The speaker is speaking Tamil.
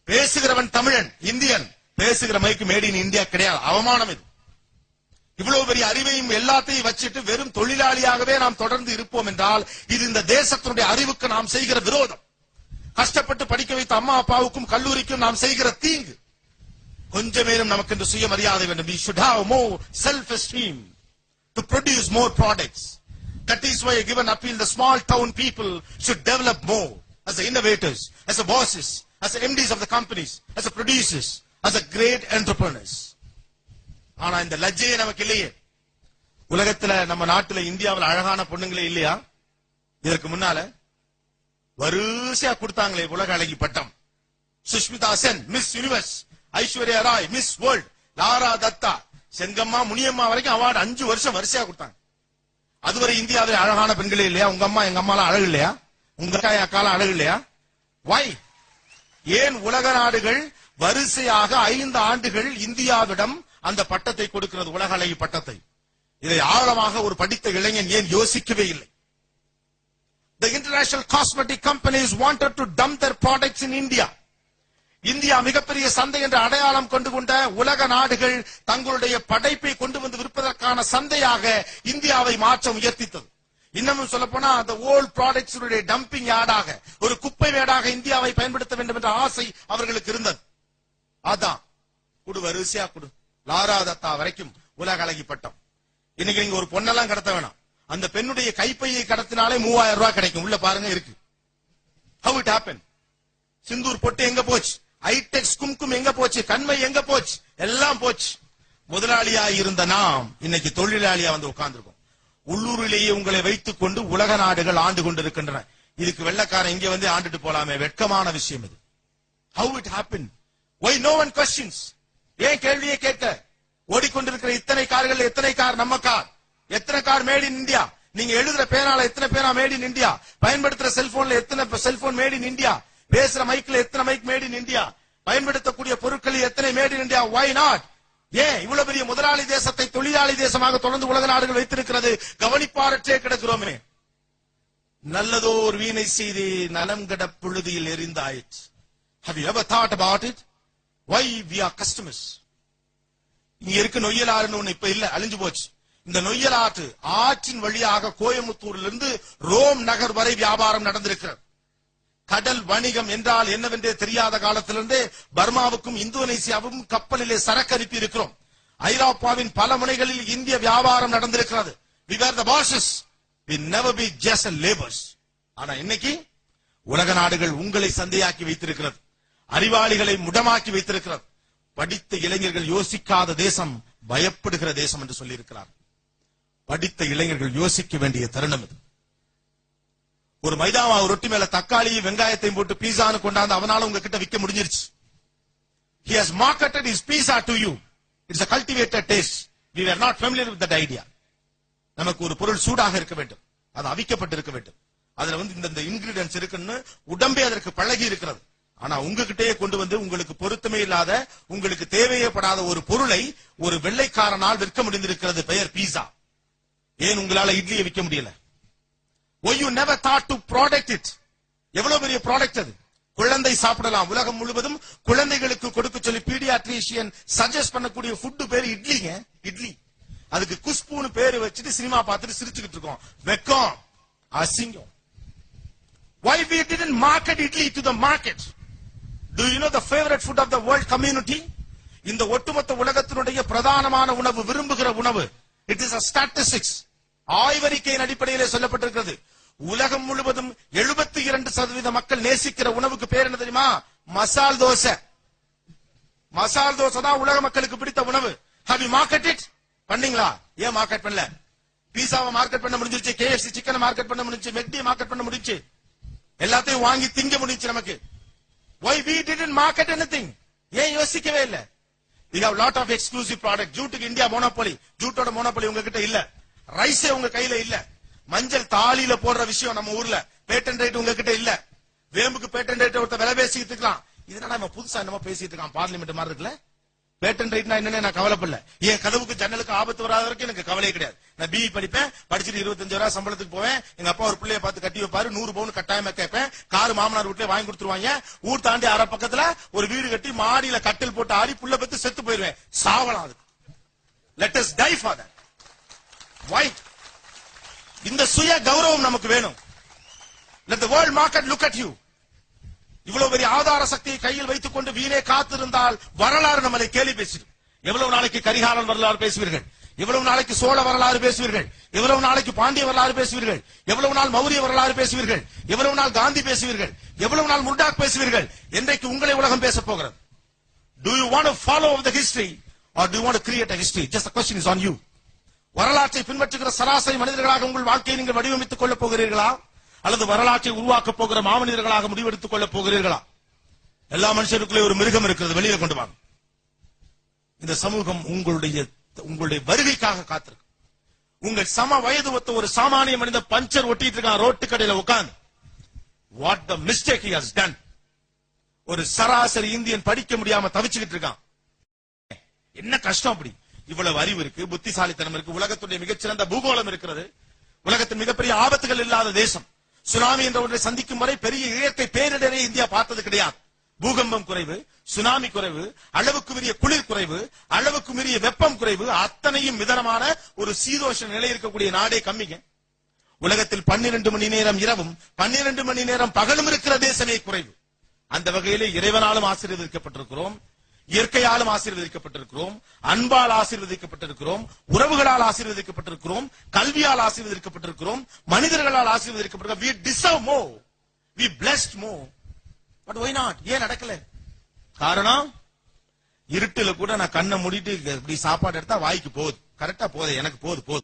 பேசுகிறவன் தமிழன், இந்தியன், பேசுகிற மைக்கு மேட் இன் இந்தியா கிடையாது. அவமானம் இது. இவ்வளவு பெரிய அறிவையும் எல்லாத்தையும் வச்சுட்டு வெறும் தொழிலாளியாகவே நாம் தொடர்ந்து இருப்போம் என்றால் இது இந்த தேசத்தினுடைய அறிவுக்கு நாம் செய்கிற விரோதம். கஷ்டப்பட்டு படிக்க வைத்த அம்மா அப்பாவுக்கும் கல்லூரிக்கும் நாம் செய்கிற தீங்கு. கொஞ்சமேனும் நமக்கு இந்த சுயமரியாதை வேண்டும். We should have more self-esteem to produce more products. That is why I give an appeal. The small town people should develop more as the innovators, as the bosses, as the MDs of the companies, as the producers, as the great entrepreneurs. ஆனா இந்த லஜ்ஜையே நமக்கு இல்லையே. உலகத்துல நம்ம நாட்டுல இந்தியாவில் அழகான பொண்ணுங்களே இல்லையா? இதற்கு முன்னால வரிசையா கொடுத்தாங்களே உலக அழகி பட்டம். Sushmita Sen Miss Universe, Aishwarya Rai Miss World, Lara Dutta, Sengamma, Muniyamma வரைக்கும் அவார்டு 5 வருஷம் வரிசையா கொடுத்தாங்க. அதுவரை இந்தியாவில் அழகான பெண்களே இல்லையா? உங்க அம்மா எங்க அம்மாலாம் அழகு இல்லையா? உங்க அக்காலாம் அழகு இல்லையா? வை? ஏன் உலக நாடுகள் வரிசையாக 5 ஆண்டுகள் இந்தியாவிடம் அந்த பட்டத்தை கொடுக்கிறது, உலக அழகி பட்டத்தை? இதை ஆழமாக ஒரு படித்த இளைஞன் ஏன் யோசிக்கவே இல்லை? The international cosmetic companies wanted to dump their products in India. India மிகப்பெரிய சந்தை என்ற அடையாளம் கொண்டு கொண்ட உலக நாடுகள் தங்களுடைய படைப்பை கொண்டு வந்து விற்பதற்கான சந்தையாக இந்தியாவை மாற்ற முயற்சித்தது. இன்னமும் சொல்ல போனா அந்த ஓல்ட் ப்ராடக்ட்ஸ் டம்பிங் யார்டாக, ஒரு குப்பை மேடாக இந்தியாவை பயன்படுத்த வேண்டும் என்ற ஆசை அவர்களுக்கு இருந்தது. அதான் குடு, வரிசையா குடு. லாரா தத்தா வரைக்கும் உலக அழகி பட்டம். இன்னைக்கு நீங்க ஒரு பொண்ணெல்லாம் கடத்த வேணாம், அந்த பெண்ணுடைய கைப்பையை கடத்தினாலே 3000 ரூபாய் கிடைக்கும். உள்ள பாருங்க இருக்கு. How it happened? சிந்தூர் பொட்டு எங்க போச்சு? ஐடெக்ஸ் கும்கும் எங்க போச்சு? கண்மை எங்க போச்சு? எல்லாம் போச்சு. முதலாளியா இருந்த நாம் இன்னைக்கு தொழிலாளியா வந்து உட்கார்ந்துருக்கோம். உள்ளூரிலேயே உங்களை வைத்துக் கொண்டு உலக நாடுகள் ஆண்டு கொண்டிருக்கின்றன. இதுக்கு வெள்ளக்காரன் இங்க வந்து ஆண்டுட்டு போலாமே, வெட்கமான விஷயம் இது. How it happened? Why no one questions? ஏன் கேள்வியே கேட்க? ஓடிக்கொண்டிருக்கிற இத்தனை கார்கள், எத்தனை கார் நம்ம கார்? எத்தனை கார் மேட் இன் இந்தியா? நீங்க எழுதுற பேனால எத்தனை பேனா மேட் இன் இந்தியா? பயன்படுத்துற செல்போன்ல எத்தனை செல்போன் மேட் இன் இந்தியா? பேசுற மைக்ல எத்தனை மைக் மேட் இன் இந்தியா? பயன்படுத்தக்கூடிய பொருட்களில் எத்தனை made in India? Why not? ஏன் இவ்வளவு பெரிய முதலாளி தேசத்தை தொழிலாளி தேசமாக தொடர்ந்து உலக நாடுகள் வைத்திருக்கிறது? கவனிப்பாரற்றே கிடக்கிறோமே. நல்லதோர் வீணை செய்து நலம் கட புழுதியில் எரிந்தாயிற்று. Have you ever thought about it? Why we are customers? இங்க இருக்கு நொய்யலாறுன்னு ஒண்ணு இப்ப இல்ல, அழிஞ்சு போச்சு. இந்த நொய்யல் ஆற்றின் வழியாக கோயம்புத்தூரிலிருந்து ரோம் நகர் வரை வியாபாரம் நடந்திருக்கிறது. கடல் வணிகம் என்றால் என்னவென்றே தெரியாத காலத்திலிருந்தே பர்மாவுக்கும் இந்தோனேசியாவுக்கும் கப்பலிலே சரக்கு அனுப்பி இருக்கிறோம். ஐரோப்பாவின் பல முனைகளில் இந்திய வியாபாரம் நடந்திருக்கிறது. We were the bosses. We never be just laborers. ஆனா இன்னைக்கு உலக நாடுகள் உங்களை சந்தையாக்கி வைத்திருக்கிறது, அறிவாளிகளை முடமாக்கி வைத்திருக்கிறது. படித்த இளைஞர்கள் யோசிக்காத தேசம் பயப்படுகிற தேசம் என்று சொல்லி இருக்கிறார். படித்த இளைஞர்கள் யோசிக்க வேண்டிய தருணம் இது. ஒரு மைதாமா ரொட்டி மேல தக்காளியும் வெங்காயத்தையும் போட்டு பீஸான்னு கொண்டாந்து அவனால உங்ககிட்ட விற்க முடிஞ்சிருச்சு. He has marketed his pizza to you. It's a cultivated taste. We were not familiar with that idea. நமக்கு ஒரு பொருள் சூடாக இருக்க வேண்டும், அது அவிக்கப்பட்டு இருக்க வேண்டும், அதுல இந்த இன்கிரிடியன்ஸ் இருக்குன்னு உடம்பே அதற்கு பழகி இருக்கிறது. ஆனா உங்ககிட்டயே கொண்டு வந்து உங்களுக்கு பொருத்தமே இல்லாத, உங்களுக்கு தேவையப்படாத ஒரு பொருளை ஒரு வெள்ளைக்காரனால் விற்க முடிந்திருக்கிறது. பெயர் பீஸா. ஏன் உங்களால இட்லியை விற்க முடியல? Why you never thought to product it? எவ்வளவு பெரிய ப்ராடக்ட் அது. குழந்தை சாப்பிடலாம். உலகம் முழுவதும் குழந்தைகளுக்கு கொடுக்க சொல்லி பீடியாட்ரிஷியன் சஜஸ்ட் பண்ணக்கூடிய ஃபுட் பேரு இட்லிங்க. இட்லி. அதுக்கு குஷ்புன்னு பேரு வச்சுட்டு சினிமா பார்த்துட்டு சிரிச்சுக்கிட்டு இருக்கோம். வெக்கம், அசிங்கம். Why we didn't market idli to the market? Do you know the favorite food of the world community? இந்த ஒட்டுமொத்த உலகத்தினுடைய பிரதானமான உணவு, விரும்புகிற உணவு. It is a statistics. ஆய்வறிக்கையின் அடிப்படையிலே சொல்லப்பட்டிருக்கிறது. உலகம் முழுவதும் 72% மக்கள் நேசிக்கிற உணவுக்கு பேர் என்ன தெரியுமா? மசால் தோசை. மசால் தோசை தான் உலக மக்களுக்கு பிடித்த உணவு. Have you marketed it? பண்ணீங்களா? ஏன் மார்க்கெட் பண்ணல? பீஸாவை மார்க்கெட் பண்ண முடிஞ்சிருச்சு, KFC சிக்கனை மார்க்கெட் பண்ண முடிஞ்சிச்சு, மெக்டி மார்க்கெட் பண்ண முடிஞ்சிச்சு, எல்லாத்தையும் வாங்கி திங்க முடிஞ்சிச்சு நமக்கு. Why we didn't market anything? ஏன் யோசிக்கவே இல்ல? We have lot of exclusive product. ஜூட்டுக்கு இந்தியா மோனோபோலி. ஜூட்டோட மோனோபோலி உங்ககிட்ட இல்ல. ரைஸே உங்க கையில இல்ல. மஞ்சள் தாலியில போடுற விஷயம் நம்ம ஊர்ல பேட்டன் ரைட் உங்ககிட்ட இல்ல. வேம்புக்கு பேட்டன் ரைட் ஒருத்த விலை பேசிட்டு இருக்கலாம். இதனால நம்ம புதுசா என்னமோ பேசிட்டு இருக்கான், பார்லிமெண்ட் மாதிரி இருக்குல்ல. பேட்டன் ரைட்னா என்னன்னு நான் கவலைப்படல. என் கதவுக்கு ஜன்னலுக்கு ஆபத்து வராத வரைக்கும் எனக்கு கவலையே கிடையாது. நான் பிஇ படிப்பேன், படிச்சுட்டு 25,000 சம்பளத்துக்கு போவேன். எங்க அப்பா ஒரு பிள்ளைய பார்த்து கட்டி வைப்பாரு, 100 பவுன் கட்டாயமா கேட்பேன். காரு மாமனார் வீட்டுல வாங்கி கொடுத்துருவாங்க. ஊர் தாண்டி அரை பக்கத்துல ஒரு வீடு கட்டி மாடியில கட்டில் போட்டு ஆடி புள்ள பத்து செத்து போயிருவேன். சாவலாம் அதுக்கு. Let us die for that. Why? இந்த சுய கௌரவம் நமக்கு வேணும். Let the world market look at you. இவ்வளவு பெரிய ஆதார சக்தியை கையில் வைத்துக் கொண்டு வீணே காத்திருந்தால் வரலாறு நம்மளை கேலி பேசிடும். எவ்வளவு நாளைக்கு கரிகாலன் வரலாறு பேசுவீர்கள்? எவ்வளவு நாளைக்கு சோழ வரலாறு பேசுவீர்கள்? எவ்வளவு நாளைக்கு பாண்டிய வரலாறு பேசுவீர்கள்? எவ்வளவு நாள் மௌரிய வரலாறு பேசுவீர்கள்? எவ்வளவு நாள் காந்தி பேசுவீர்கள்? எவ்வளவு நாள் முர்டாக் பேசுவீர்கள்? என்றைக்கு உங்களை உலகம் பேச போகிறது? Do you want to follow the history or do you want to create a history? Just the question is on you. வரலாற்றை பின்பற்றுகிற சராசரி மனிதர்களாக உங்கள் வாழ்க்கையை நீங்கள் வடிவமைத்துக் கொள்ளப் போகிறீர்களா, அல்லது வரலாற்றை உருவாக்க போகிற மாமனிதர்களாக முடிவெடுத்துக் கொள்ளப் போகிறீர்களா? எல்லா மனுஷருக்குள்ளே ஒரு மிருகம் இருக்கிறது, வெளியே கொண்டு வாங்க. இந்த சமூகம் உங்களுடைய வருகைக்காக காத்திருக்கு. உங்கள் சம வயது ஒத்த ஒரு சாமானிய மனித பஞ்சர் ஒட்டிட்டு இருக்கான் ரோட்டு கடையில உட்கார்ந்து. What the mistake he has done. ஒரு சராசரி இந்தியன் படிக்க முடியாம தவிச்சுக்கிட்டு இருக்கான். என்ன கஷ்டம் அப்படி? இவ்வளவு அறிவு இருக்கு, புத்திசாலித்தனம் இருக்கு, உலகத்துடைய மிகச்சிறந்த பூகோளம் இருக்கிறது, உலகத்தின் மிகப்பெரிய ஆபத்துகள் இல்லாத தேசம். சுனாமி என்ற ஒன்றை சந்திக்கும் வரை பெரிய இயற்கை பேரிடரை இந்தியா பார்த்தது கிடையாது. பூகம்பம் குறைவு, சுனாமி குறைவு, அளவுக்கு மீறிய குளிர் குறைவு, அளவுக்கு மீறிய வெப்பம் குறைவு, அத்தனையும் மிதமான ஒரு சீதோஷ நிலை இருக்கக்கூடிய நாடே கம்மிங்க. உலகத்தில் 12 மணி நேரம் இரவும் 12 மணி நேரம் பகலும் இருக்கிற தேசமே குறைவு. அந்த வகையிலே இறைவனாலும் ஆசீர்வதிக்கப்பட்டிருக்கிறோம், இயற்கையாலும் ஆசீர்வதிக்கப்பட்டிருக்கிறோம், அன்பால் ஆசீர்வதிக்கப்பட்டிருக்கிறோம், உறவுகளால் ஆசீர்வதிக்கப்பட்டிருக்கிறோம், கல்வியால் ஆசீர்வதிக்கப்பட்டிருக்கிறோம், மனிதர்களால் ஆசீர்வதிக்கப்பட்டிருக்கிறோம். We deserve more. We blessed more. But why not? ஏன் நடக்கல? காரணம், இருட்டுல கூட நான் கண்ணை மூடிட்டு இப்படி சாப்பாடு எடுத்தா வாய்க்கு போகுது, கரெக்டா போகுது, எனக்கு போகுது.